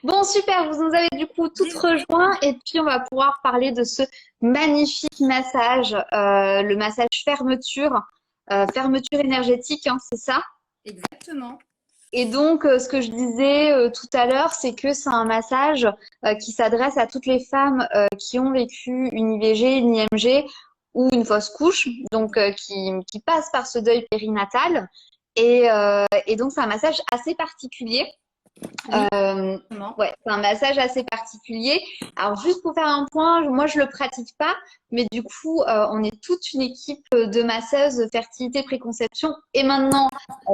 Bon, super, vous nous avez du coup toutes rejoints et puis on va pouvoir parler de ce magnifique massage, le massage fermeture, fermeture énergétique, hein, c'est ça? Exactement. Et donc, ce que je disais tout à l'heure, c'est que c'est un massage qui s'adresse à toutes les femmes qui ont vécu une IVG, une IMG ou une fausse couche, donc qui passent par ce deuil périnatal. Et donc, c'est un massage assez particulier. Oui, Euh, exactement. ouais, c'est un massage assez particulier. Alors, juste pour faire un point, moi, je le pratique pas, mais du coup, on est toute une équipe de masseuses fertilité, préconception et maintenant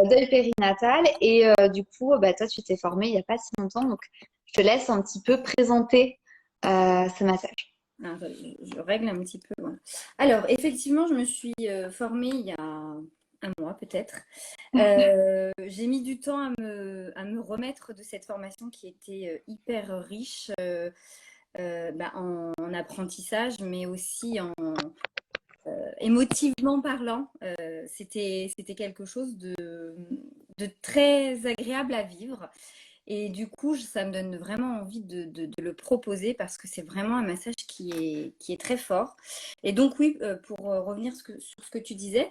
deuil périnatal. Et du coup, bah, toi, tu t'es formée il y a pas si longtemps, donc je te laisse un petit peu présenter ce massage. Alors, je règle un petit peu. Voilà. Alors, effectivement, je me suis formée il y a un mois peut-être. J'ai mis du temps à me remettre de cette formation qui était hyper riche en apprentissage, mais aussi émotivement parlant. C'était quelque chose de très agréable à vivre. Et du coup, ça me donne vraiment envie de le proposer parce que c'est vraiment un massage qui est très fort. Et donc, oui, pour revenir sur ce que tu disais,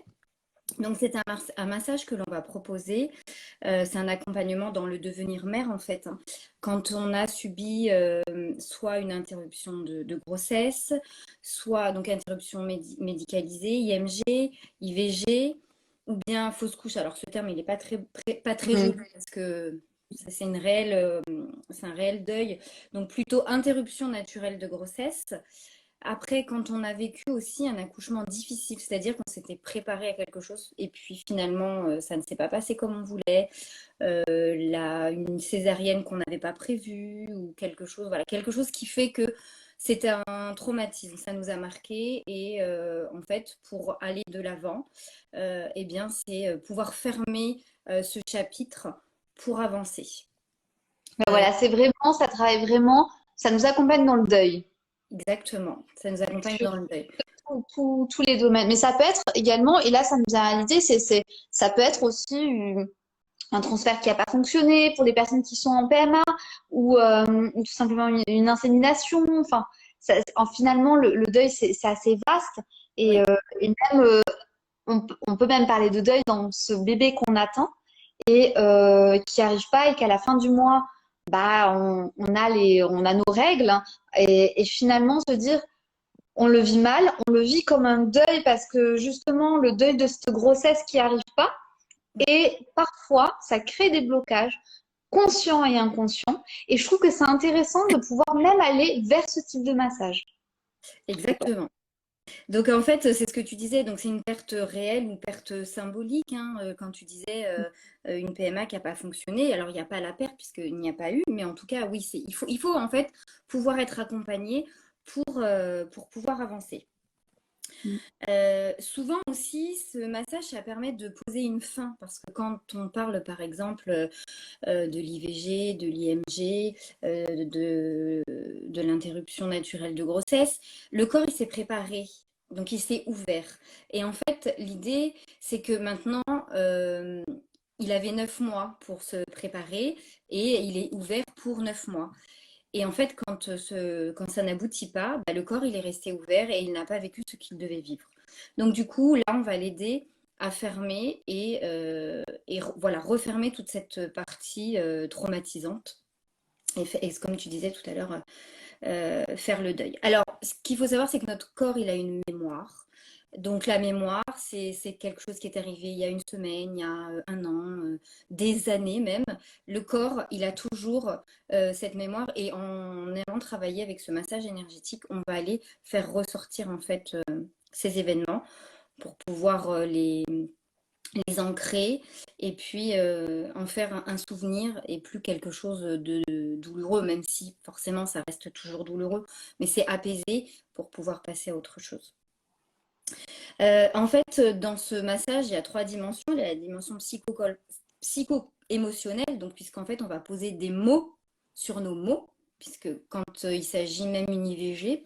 donc c'est un massage que l'on va proposer. C'est un accompagnement dans le devenir mère, en fait, hein. Quand on a subi soit une interruption de grossesse, soit donc interruption médicalisée, IMG, IVG, ou bien fausse couche. Alors, ce terme, il n'est pas très joli Mm. parce que ça, c'est un réel deuil. Donc, plutôt interruption naturelle de grossesse. Après, quand on a vécu aussi un accouchement difficile, c'est-à-dire qu'on s'était préparé à quelque chose et puis finalement, ça ne s'est pas passé comme on voulait, une césarienne qu'on n'avait pas prévue ou quelque chose, voilà, quelque chose qui fait que c'était un traumatisme, ça nous a marqué et en fait, pour aller de l'avant, eh bien, c'est pouvoir fermer ce chapitre pour avancer. Ben Euh, voilà, c'est vraiment, ça travaille vraiment, ça nous accompagne dans le deuil. Exactement, ça nous accompagne dans le deuil. Tous les domaines. Mais ça peut être également, et là ça me vient à l'idée, ça peut être aussi un transfert qui n'a pas fonctionné pour des personnes qui sont en PMA ou tout simplement une insémination. Enfin, finalement, le deuil, c'est assez vaste et, Oui, et même, on peut même parler de deuil dans ce bébé qu'on attend et qui n'arrive pas et qu'à la fin du mois, bah, on a nos règles hein, et finalement se dire on le vit mal, on le vit comme un deuil parce que justement le deuil de cette grossesse qui arrive pas et parfois ça crée des blocages conscients et inconscients et je trouve que c'est intéressant de pouvoir même aller vers ce type de massage. exactement. Donc en fait, c'est ce que tu disais, donc c'est une perte réelle, une perte symbolique, hein, quand tu disais une PMA qui n'a pas fonctionné. Alors il n'y a pas la perte puisqu'il n'y a pas eu, mais en tout cas, oui, il faut en fait pouvoir être accompagné pour pouvoir avancer. Souvent aussi, ce massage, ça permet de poser une fin, parce que quand on parle par exemple de l'IVG, de l'IMG, de l'interruption naturelle de grossesse, le corps il s'est préparé, donc il s'est ouvert. Et en fait, l'idée, c'est que maintenant, il avait 9 mois pour se préparer et il est ouvert pour 9 mois. Et en fait, quand ça n'aboutit pas, bah, le corps il est resté ouvert et il n'a pas vécu ce qu'il devait vivre. Donc du coup, là, on va l'aider à fermer et voilà, refermer toute cette partie traumatisante. Et comme tu disais tout à l'heure, faire le deuil. Alors, ce qu'il faut savoir, c'est que notre corps, il a une mémoire. Donc la mémoire, c'est quelque chose qui est arrivé il y a une semaine, il y a un an, des années même. Le corps, il a toujours cette mémoire et en allant travailler avec ce massage énergétique, on va aller faire ressortir en fait ces événements pour pouvoir les ancrer et puis en faire un souvenir et plus quelque chose de douloureux, même si forcément ça reste toujours douloureux, mais c'est apaisé pour pouvoir passer à autre chose. En fait, dans ce massage, il y a trois dimensions. Il y a la dimension psycho-émotionnelle, donc puisqu'en fait, on va poser des mots sur nos mots, puisque quand il s'agit même une IVG,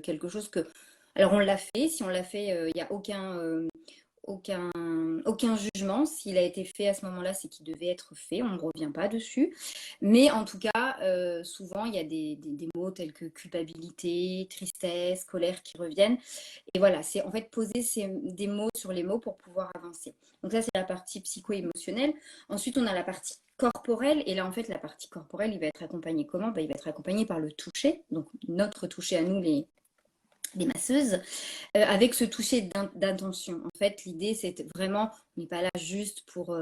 quelque chose que... Alors on l'a fait, si on l'a fait, il n'y a aucun jugement. S'il a été fait à ce moment-là, c'est qu'il devait être fait. On ne revient pas dessus. Mais en tout cas, souvent, il y a des mots tels que culpabilité, tristesse, colère qui reviennent. Et voilà, c'est en fait poser des mots sur les mots pour pouvoir avancer. Donc ça, c'est la partie psycho-émotionnelle. Ensuite, on a la partie corporelle. Et là, en fait, la partie corporelle, il va être accompagné comment? Il va être accompagné par le toucher. Donc notre toucher à nous, les masseuses, avec ce toucher d'intention. En fait, l'idée, c'est vraiment, on n'est pas là juste pour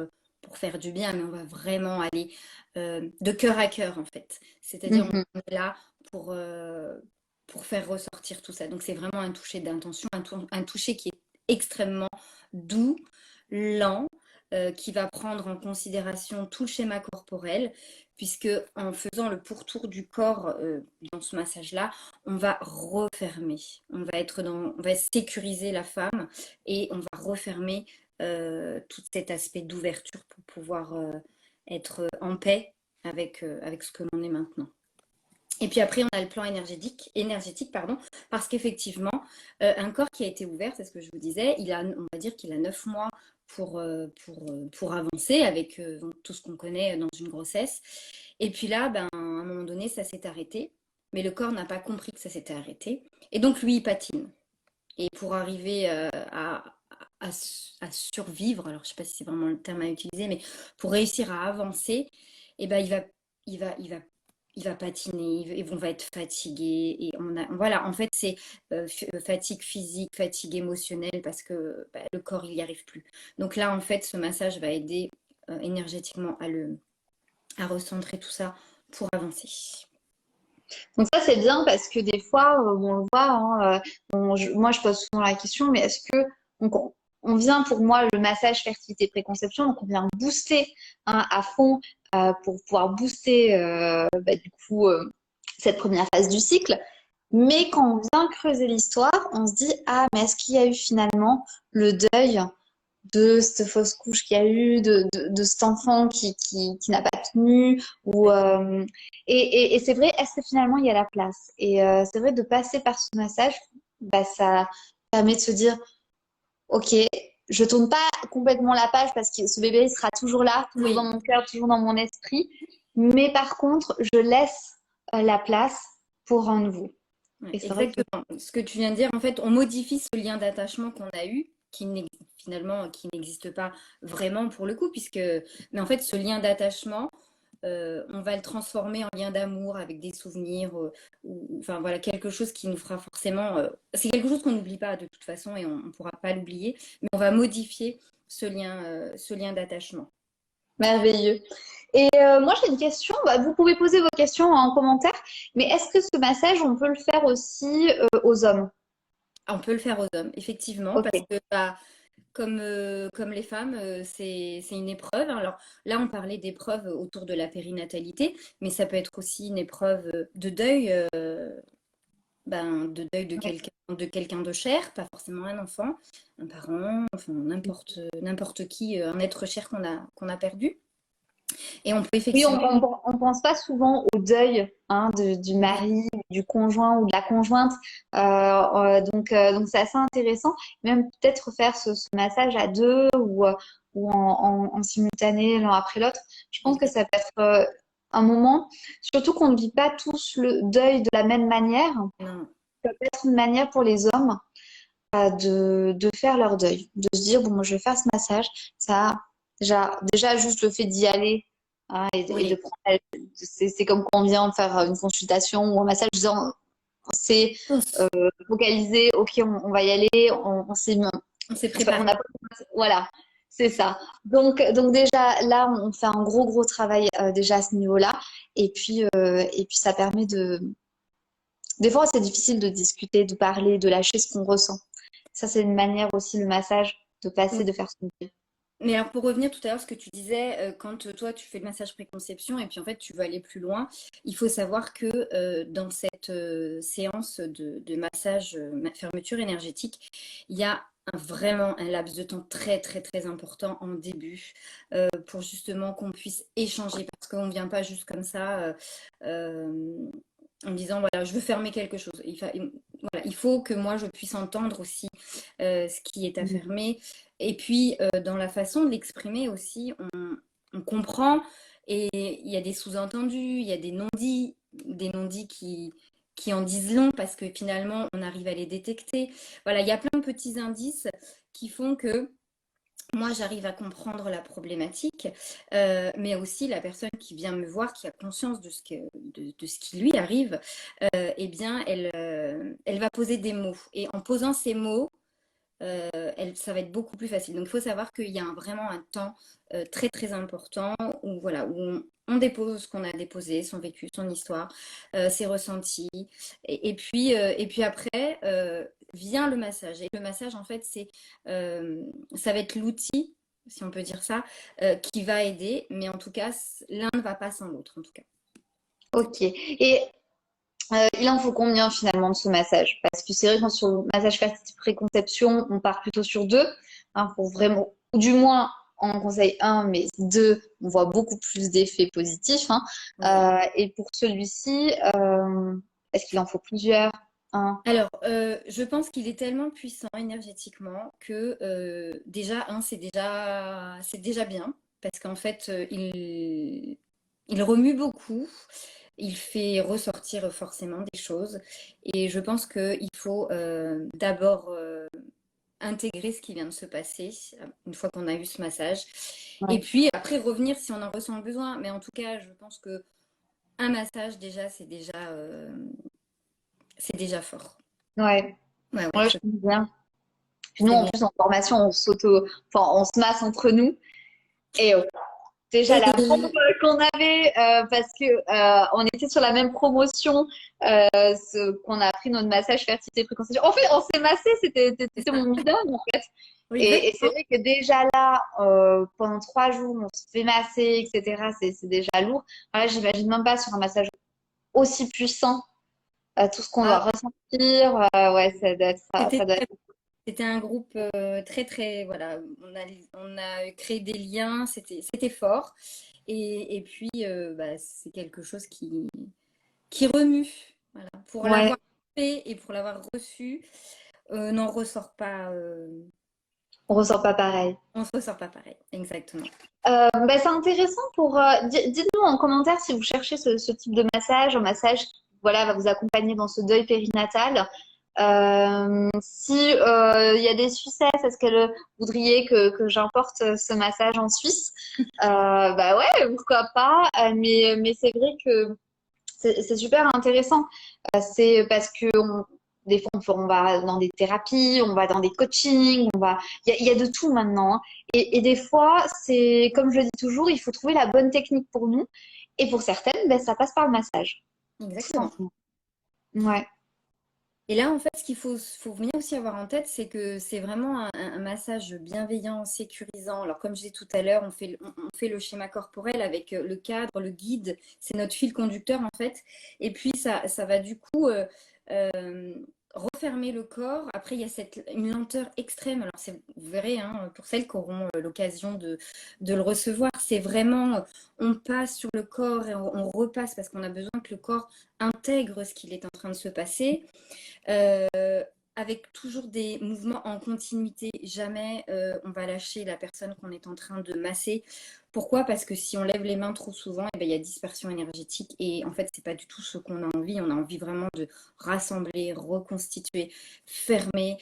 faire du bien, mais on va vraiment aller de cœur à cœur, en fait. C'est-à-dire, Mhm. on est là pour faire ressortir tout ça. Donc, c'est vraiment un toucher d'intention, un toucher qui est extrêmement doux, lent, qui va prendre en considération tout le schéma corporel, puisque en faisant le pourtour du corps dans ce massage-là, on va refermer, on va sécuriser la femme et on va refermer tout cet aspect d'ouverture pour pouvoir être en paix avec ce que l'on est maintenant. Et puis après, on a le plan énergétique pardon, parce qu'effectivement, un corps qui a été ouvert, c'est ce que je vous disais, on va dire qu'il a 9 mois pour avancer avec tout ce qu'on connaît dans une grossesse. Et puis là, ben, à un moment donné, ça s'est arrêté, mais le corps n'a pas compris que ça s'était arrêté. Et donc, lui, il patine. Et pour arriver à survivre, alors je ne sais pas si c'est vraiment le terme à utiliser, mais pour réussir à avancer, eh ben, il va, il va, il va patiner, on va être fatigué. Et voilà, en fait, c'est fatigue physique, fatigue émotionnelle, parce que bah, le corps, il n'y arrive plus. Donc là, en fait, ce massage va aider énergétiquement à recentrer tout ça pour avancer. Donc ça, c'est bien parce que des fois, on le voit, hein, moi, je pose souvent la question, mais est-ce que donc, on vient pour moi le massage fertilité préconception, donc on vient booster hein, à fond pour pouvoir booster du coup cette première phase du cycle. Mais quand on vient creuser l'histoire, on se dit, ah, mais est-ce qu'il y a eu finalement le deuil de cette fausse couche qu'il y a eu, de cet enfant qui n'a pas tenu, et c'est vrai, est-ce que finalement il y a la place? Et c'est vrai de passer par ce massage, bah, ça permet de se dire, ok, je tourne pas complètement la page parce que ce bébé il sera toujours là, toujours dans Oui, mon cœur, toujours dans mon esprit, mais par contre, je laisse la place pour un nouveau. ouais, Et c'est vrai que exactement. Ce que tu viens de dire, en fait, on modifie ce lien d'attachement qu'on a eu, finalement, qui n'existe pas vraiment pour le coup, mais en fait, ce lien d'attachement, on va le transformer en lien d'amour avec des souvenirs, enfin voilà, quelque chose qui nous fera forcément. C'est quelque chose qu'on n'oublie pas de toute façon et on ne pourra pas l'oublier, mais on va modifier ce lien d'attachement. merveilleux. Et moi, j'ai une question. Bah, vous pouvez poser vos questions en commentaire, mais est-ce que ce massage, on peut le faire aussi aux hommes? On peut le faire aux hommes, effectivement, parce Ok. que bah, comme les femmes, c'est une épreuve. Alors là, on parlait d'épreuve autour de la périnatalité, mais ça peut être aussi une épreuve de deuil, de deuil de quelqu'un de cher, pas forcément un enfant, un parent, enfin n'importe qui, un être cher qu'on a perdu. Et on peut Oui, effectivement, on pense pas souvent au deuil hein, du oui, mari, du conjoint ou de la conjointe. Donc c'est assez intéressant. Même peut-être faire ce massage à deux ou en simultané l'un après l'autre. Je pense que ça peut être un moment, surtout qu'on ne vit pas tous le deuil de la même manière. non, Ça peut être une manière pour les hommes de faire leur deuil, de se dire, bon, moi, je vais faire ce massage. Ça, déjà juste le fait d'y aller hein, et de oui. prendre, c'est comme quand on vient faire une consultation ou un massage, disant, on s'est focalisé, ok, on va y aller, on s'est, On s'est on préparé. a, voilà, c'est ça. Donc déjà, là, on fait un gros travail déjà à ce niveau-là. Et puis ça permet des fois, c'est difficile de discuter, de parler, de lâcher ce qu'on ressent. Ça, c'est une manière aussi, le massage, de passer, de faire son deuil. Mais alors pour revenir tout à l'heure, ce que tu disais, quand toi tu fais le massage préconception et puis en fait tu veux aller plus loin, il faut savoir que dans cette séance de massage fermeture énergétique, il y a vraiment un laps de temps très important en début pour justement qu'on puisse échanger parce qu'on ne vient pas juste comme ça. Euh, en me disant, voilà, je veux fermer quelque chose. Voilà, il faut que moi, je puisse entendre aussi ce qui est à Mm. fermer. Et puis, dans la façon de l'exprimer aussi, on comprend et il y a des sous-entendus, il y a des non-dits qui en disent long parce que finalement, on arrive à les détecter. Voilà, il y a plein de petits indices qui font que moi, j'arrive à comprendre la problématique, mais aussi la personne qui vient me voir, qui a conscience de ce qui lui arrive, eh bien, elle va poser des mots. Et en posant ces mots, ça va être beaucoup plus facile. Donc, il faut savoir qu'il y a vraiment un temps très, très important où, voilà, où on dépose ce qu'on a déposé, son vécu, son histoire, ses ressentis. Et puis après, vient le massage. Et le massage, en fait, ça va être l'outil, si on peut dire ça, qui va aider. Mais en tout cas, l'un ne va pas sans l'autre, en tout cas. Ok. Et il en faut combien finalement de ce massage? Parce que c'est vrai que sur le massage fertilité préconception, on part plutôt sur deux, hein, pour vraiment, ou du moins on conseille un, mais deux, on voit beaucoup plus d'effets positifs, hein. Oui. Et pour celui-ci, est-ce qu'il en faut plusieurs? Un. Alors, je pense qu'il est tellement puissant énergétiquement que déjà, c'est déjà bien, parce qu'en fait, il remue beaucoup, il fait ressortir forcément des choses, et je pense qu'il faut d'abord intégrer ce qui vient de se passer une fois qu'on a eu ce massage, et Ouais. puis après revenir si on en ressent le besoin. Mais en tout cas, je pense que un massage déjà, c'est déjà fort. Ouais. Ouais, ouais, Ouais, je comprends bien. Puis nous, c'est en bien. plus, en formation, enfin, on se masse entre nous. Et déjà, la bombe qu'on avait, parce que on était sur la même promotion, qu'on a pris notre massage fertilité préconception. En fait, on s'est massé, C'est c'était ça. mon idole, en fait. Oui, Et c'est exactement. vrai que déjà là, pendant 3 jours, on se fait masser, etc. C'est déjà lourd. Voilà, j'imagine même pas sur un massage aussi puissant, tout ce qu'on doit Ah, ressentir. Ouais, c'était ça doit être. c'était un groupe très, très, voilà, on a créé des liens, c'était fort. Et puis, bah, c'est quelque chose qui remue. Voilà. Pour Ouais, l'avoir fait et pour l'avoir reçu, n'en ressort pas, on ressent pas pareil. on se ressort pas pareil. Exactement. Bah, c'est intéressant pour. Dites-nous en commentaire si vous cherchez ce type de massage, un massage qui voilà, va vous accompagner dans ce deuil périnatal. Si il y a des Suissesses, est-ce que vous voudriez que j'importe ce massage en Suisse? Bah ouais, pourquoi pas. Mais c'est vrai que c'est super intéressant. C'est parce que des fois, on va dans des thérapies, on va dans des coachings, il y a de tout maintenant, hein. Et des fois, c'est, comme je le dis toujours, il faut trouver la bonne technique pour nous. Et pour certaines, ben, ça passe par le massage. Tout Exactement. simplement. Ouais. Et là, en fait, ce faut venir aussi avoir en tête, c'est que c'est vraiment un massage bienveillant, sécurisant. Alors, comme je disais tout à l'heure, on fait le schéma corporel avec le cadre, le guide, c'est notre fil conducteur, en fait. Et puis, ça va du coup euh, refermer le corps. Après, il y a une lenteur extrême. Alors, vous verrez, hein, pour celles qui auront l'occasion de le recevoir, c'est vraiment, on passe sur le corps et on repasse parce qu'on a besoin que le corps intègre ce qu'il est en train de se passer. Euh, avec toujours des mouvements en continuité. Jamais on va lâcher la personne qu'on est en train de masser. Pourquoi? Parce que si on lève les mains trop souvent, eh ben, il y a dispersion énergétique et en fait, c'est pas du tout ce qu'on a envie. On a envie vraiment de rassembler, reconstituer, fermer.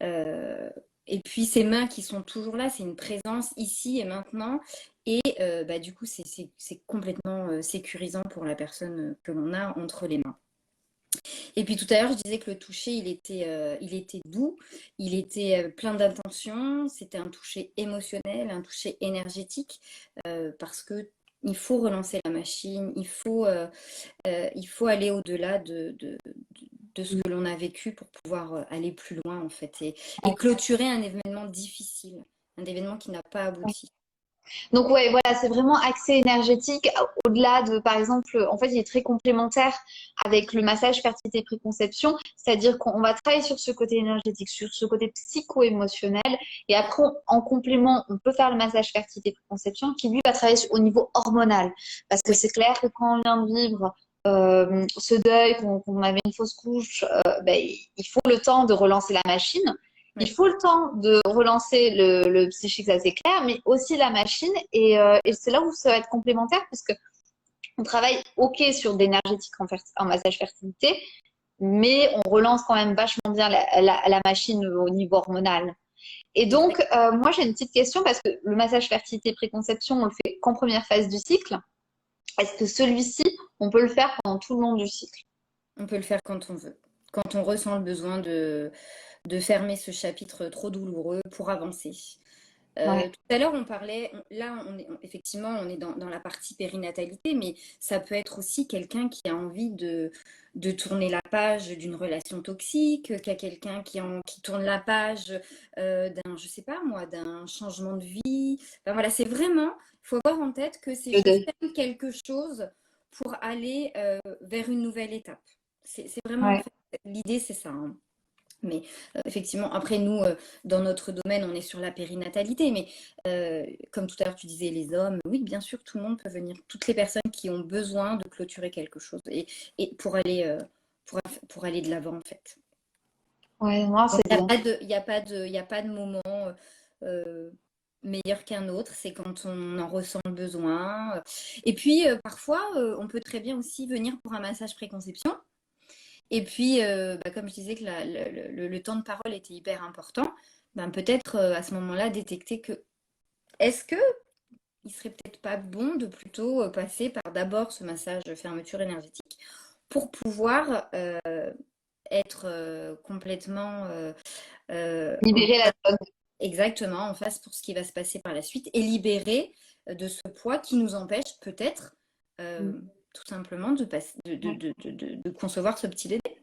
Euh, et puis ces mains qui sont toujours là, c'est une présence ici et maintenant. Et bah, du coup, c'est complètement sécurisant pour la personne que l'on a entre les mains. Et puis tout à l'heure, je disais que le toucher, il était doux, il était plein d'intention, c'était un toucher émotionnel, un toucher énergétique, parce que il faut relancer la machine, il faut aller au-delà de ce que l'on a vécu pour pouvoir aller plus loin, en fait, et clôturer un événement difficile, un événement qui n'a pas abouti. Donc ouais, voilà, c'est vraiment axé énergétique. Au-delà de, par exemple, en fait, il est très complémentaire avec le massage fertilité préconception, c'est-à-dire qu'on va travailler sur ce côté énergétique, sur ce côté psycho-émotionnel, et après, en complément, on peut faire le massage fertilité préconception qui lui va travailler au niveau hormonal, parce que Oui, c'est clair que quand on vient de vivre ce deuil, qu'on avait une fausse couche, ben, il faut le temps de relancer la machine. Il Oui, faut le temps de relancer le psychique, ça c'est clair, mais aussi la machine. Et c'est là où ça va être complémentaire, puisque on travaille OK sur d'énergétique en massage fertilité, mais on relance quand même vachement bien la machine au niveau hormonal. Et donc, exact. moi, j'ai une petite question parce que le massage fertilité préconception, on le fait qu'en première phase du cycle. Est-ce que celui-ci, on peut le faire pendant tout le long du cycle? On peut le faire quand on veut. Quand on ressent le besoin de fermer ce chapitre trop douloureux pour avancer. Ouais. Tout à l'heure, on parlait, effectivement, on est dans la partie périnatalité, mais ça peut être aussi quelqu'un qui a envie de tourner la page d'une relation toxique, qui a quelqu'un qui tourne la page d'un, je sais pas moi, d'un changement de vie. Enfin, voilà, c'est vraiment, il faut avoir en tête que c'est Le je deuil. ferme quelque chose pour aller vers une nouvelle étape. C'est vraiment, en Ouais. fait, l'idée, c'est ça, hein. Mais effectivement, après nous, dans notre domaine, on est sur la périnatalité. Mais comme tout à l'heure, tu disais les hommes, oui, bien sûr, tout le monde peut venir. Toutes les personnes qui ont besoin de clôturer quelque chose et pour aller de l'avant, en fait. Ouais, moi, Donc, c'est bien. il y a pas de moment euh, meilleur qu'un autre. C'est quand on en ressent le besoin. Et puis, parfois, on peut très bien aussi venir pour un massage préconception. Et puis, bah, comme je disais que le temps de parole était hyper important, ben, peut-être à ce moment-là détecter que est-ce que il serait peut-être pas bon de plutôt passer par d'abord ce massage de fermeture énergétique pour pouvoir être complètement Libérer la zone. exactement en face pour ce qui va se passer par la suite et libérer de ce poids qui nous empêche peut-être Mm. tout simplement Ouais. de concevoir ce petit bébé.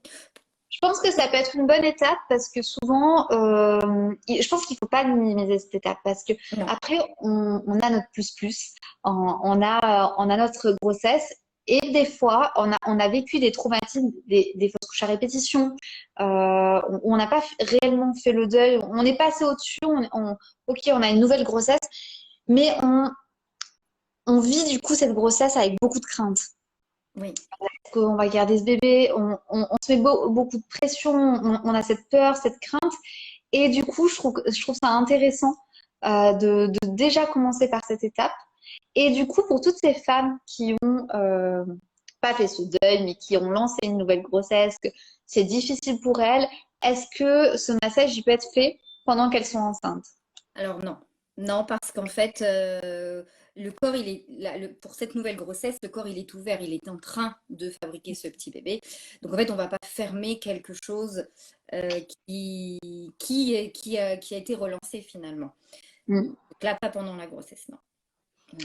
Je pense que ça peut être une bonne étape parce que souvent, je pense qu'il faut pas minimiser cette étape parce que Non. après, on a notre plus-plus, on a notre grossesse et des fois, on a vécu des traumatismes, des fausses couches à répétition, on n'a pas réellement fait le deuil, on est passé au-dessus, ok, on a une nouvelle grossesse, mais on vit du coup cette grossesse avec beaucoup de crainte. Oui. Qu'on va garder ce bébé, on se met beaucoup de pression, on a cette peur, cette crainte. Et du coup, je trouve ça intéressant de déjà commencer par cette étape. Et du coup, pour toutes ces femmes qui ont pas fait ce deuil, mais qui ont lancé une nouvelle grossesse, que c'est difficile pour elles, est-ce que ce massage il peut être fait pendant qu'elles sont enceintes? Alors non, non parce qu'en fait, le corps, pour cette nouvelle grossesse, le corps, il est ouvert, il est en train de fabriquer ce petit bébé. Donc en fait, on va pas fermer quelque chose qui a été relancé finalement. Mm. Donc là, pas pendant la grossesse, non.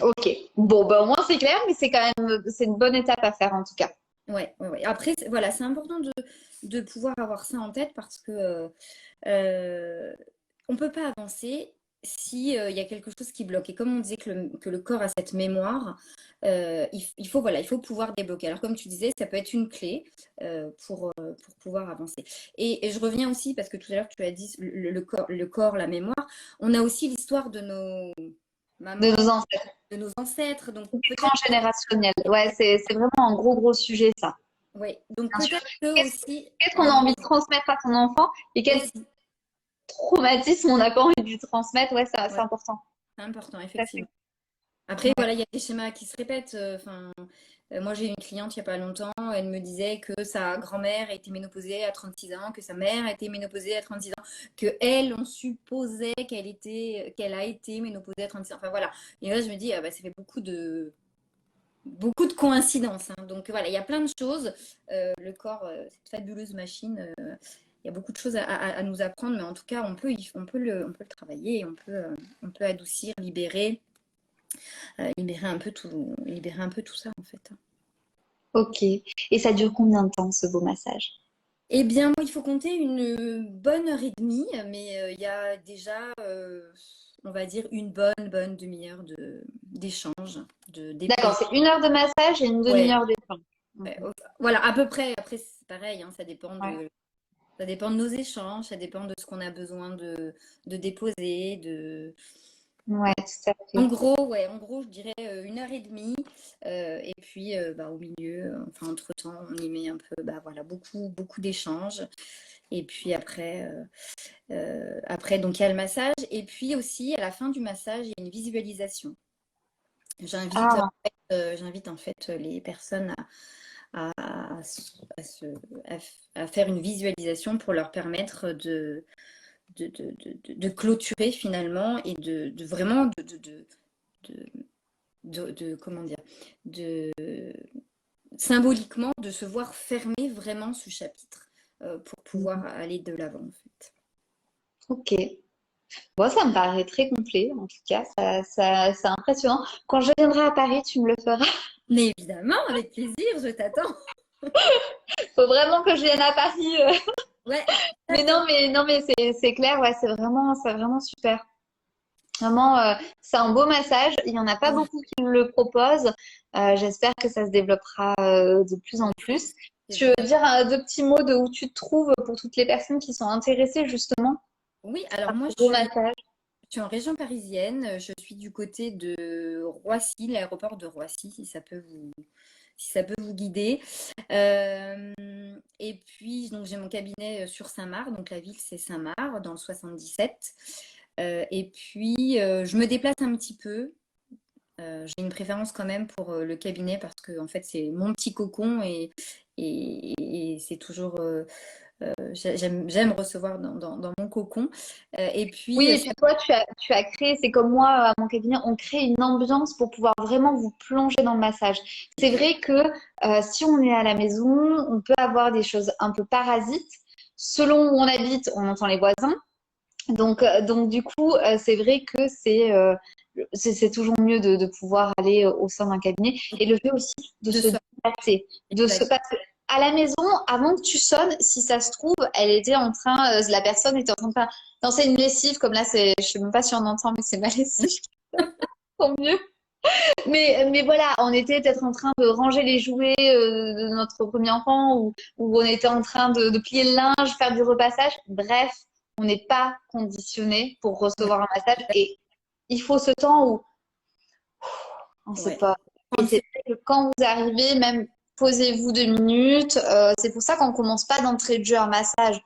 Non. Ok. Bon, ben, au moins c'est clair, mais c'est une bonne étape à faire en tout cas. Ouais, ouais, ouais. Après, voilà, c'est important de pouvoir avoir ça en tête parce que euh, on ne peut pas avancer si il y a quelque chose qui bloque. Et comme on disait que le corps a cette mémoire, il faut, voilà, il faut pouvoir débloquer. Alors comme tu disais, ça peut être une clé pour pouvoir avancer. Et je reviens aussi, parce que tout à l'heure tu as dit le corps, la mémoire, on a aussi l'histoire de nos De mamans, nos ancêtres. de nos ancêtres. Donc peut-être, Transgénérationnel. Ouais, c'est vraiment un gros sujet, ça. ouais, donc Bien sûr. peut-être que Qu'est-ce aussi qu'est-ce qu'on en a envie de immédiat transmettre à son enfant et quel aussi. traumatisme on n'a pas envie de lui transmettre? Ouais, c'est Ouais, important. c'est important, Tout à fait. effectivement. Après, Ouais. voilà, il y a des schémas qui se répètent. Enfin, moi, j'ai eu une cliente il n'y a pas longtemps. Elle me disait que sa grand-mère était ménopausée à 36 ans, que sa mère était ménopausée à 36 ans, que elle, on supposait qu'elle a été ménopausée à 36 ans. Enfin, voilà. Et là, je me dis, ah, bah, ça fait beaucoup de coïncidences, hein. Donc, voilà, il y a plein de choses. Le corps, cette fabuleuse machine, il y a beaucoup de choses à nous apprendre, mais en tout cas, on peut le travailler, on peut adoucir, libérer un peu tout ça en fait. Ok. Et ça dure combien de temps, ce beau massage? Eh bien, moi, il faut compter une bonne heure et demie, mais il y a déjà, on va dire, une bonne demi-heure d'échange, de D'accord, dépose. c'est 1 heure de massage et une Ouais, demi-heure d'échange. ouais, Mhm. voilà, à peu près. Après, c'est pareil, hein, Ouais. ça dépend de nos échanges, ça dépend de ce qu'on a besoin de déposer, Ouais, tout à En fait. gros, ouais, en gros, je dirais 1 heure et demie. Et puis, bah, au milieu, enfin, entre-temps, on y met un peu, bah, voilà, beaucoup, beaucoup d'échanges. Et puis après, donc, il y a le massage. Et puis aussi, à la fin du massage, il y a une visualisation. J'invite, Ah, j'invite en fait les personnes à, à se- à faire une visualisation pour leur permettre de clôturer finalement et de vraiment de, comment dire, de symboliquement de se voir fermer vraiment ce chapitre pour pouvoir aller de l'avant en fait. ok. Bon, ça me paraît très complet, en tout cas, c'est impressionnant. Quand je viendrai à Paris, tu me le feras. Mais évidemment, avec plaisir, je t'attends. Faut vraiment que je vienne à Paris. Ouais, Mais t'attends. non, mais c'est clair, ouais, c'est vraiment super. Vraiment, c'est un beau massage. Il y en a pas Ouais, beaucoup qui le proposent. J'espère que ça se développera de plus en mais plus. c'est Tu veux vraiment. dire deux petits mots de où tu te trouves pour toutes les personnes qui sont intéressées justement Oui, alors par moi ce beau massage? je suis en région parisienne, je suis du côté de Roissy, l'aéroport de Roissy, si ça peut vous guider. Euh, et puis, donc, j'ai mon cabinet sur Saint-Marc, donc la ville c'est Saint-Marc, dans le 77. Et puis, je me déplace un petit peu. J'ai une préférence quand même pour le cabinet parce que en fait, c'est mon petit cocon et c'est toujours. J'aime recevoir dans mon cocon. Et Oui, puis, et puis toi, tu as créé, c'est comme moi à mon cabinet, on crée une ambiance pour pouvoir vraiment vous plonger dans le massage. C'est exact- vrai que si on est à la maison, on peut avoir des choses un peu parasites. Selon où on habite, on entend les voisins. Donc du coup, c'est vrai que c'est toujours mieux de pouvoir aller au sein d'un cabinet et le fait aussi de de se soi. déplacer, Exact. parce que à la maison, avant que tu sonnes, si ça se trouve, la personne était en train de lancer une lessive, comme là, je sais même pas si on entend, mais c'est ma lessive, tant mieux. Mais voilà, on était peut-être en train de ranger les jouets de notre premier enfant ou on était en train de plier le linge, faire du repassage. Bref, on n'est pas conditionné pour recevoir un massage et il faut ce temps où on ne sait Ouais. pas. Et 30 c'est secondes. vrai que quand vous arrivez, même posez-vous 2 minutes. C'est pour ça qu'on commence pas d'entrée de jeu un massage.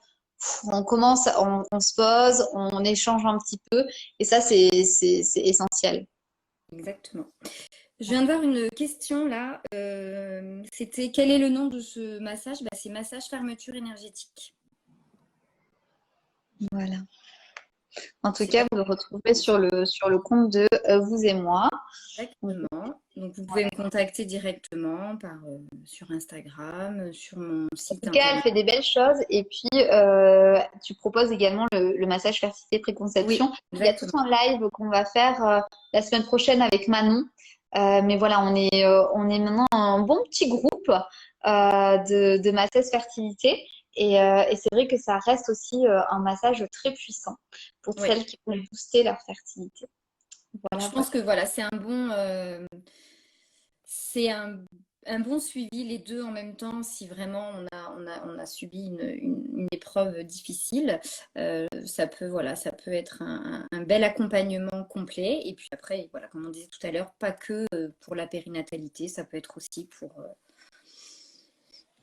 On commence, on se pose, on échange un petit peu et ça, c'est essentiel. Exactement. Je viens de voir une question là. C'était quel est le nom de ce massage? Bah, c'est massage fermeture énergétique. Voilà. En Je tout sais pas cas, vous le retrouvez si sur le compte de Vous et moi. exactement. Donc vous pouvez me contacter directement sur Instagram, sur mon En site tout cas, elle internet. fait des belles choses. Et puis, tu proposes également le massage fertilité Oui, préconception. Il y a tout exactement. un live qu'on va faire la semaine prochaine avec Manon. Mais voilà, on est maintenant un bon petit groupe de masseuses fertilité. Et c'est vrai que ça reste aussi un massage très puissant pour Oui. celles qui veulent booster leur fertilité. Je Voilà, voilà. pense que voilà, c'est un bon suivi, les deux en même temps, si vraiment on a subi une épreuve difficile, voilà, ça peut être un bel accompagnement complet. Et puis après, voilà, comme on disait tout à l'heure, pas que pour la périnatalité, ça peut être aussi pour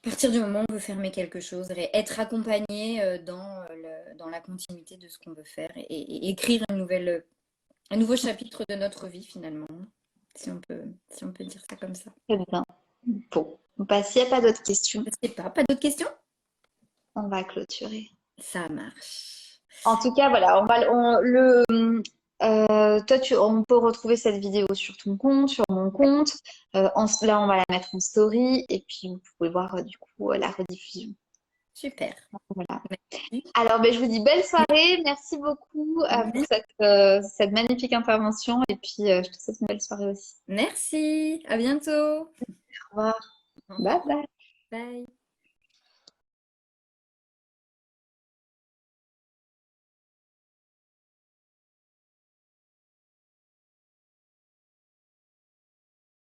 à partir du moment où on veut fermer quelque chose, et être accompagné dans la continuité de ce qu'on veut faire et écrire un nouveau chapitre de notre vie finalement, si on peut dire ça comme ça. Très bien. Bon, bah, s'il n'y a pas d'autres questions, Je sais pas d'autres questions? on va clôturer. Ça marche. En tout cas, voilà, on peut retrouver cette vidéo sur ton compte, sur mon compte. Là, on va la mettre en story et puis vous pouvez voir du coup la rediffusion. Super. Voilà. Merci. Alors, ben, je vous dis belle soirée. Merci beaucoup pour cette magnifique intervention et puis je te souhaite une belle soirée aussi. Merci. À bientôt. Au revoir. Bye bye. Bye.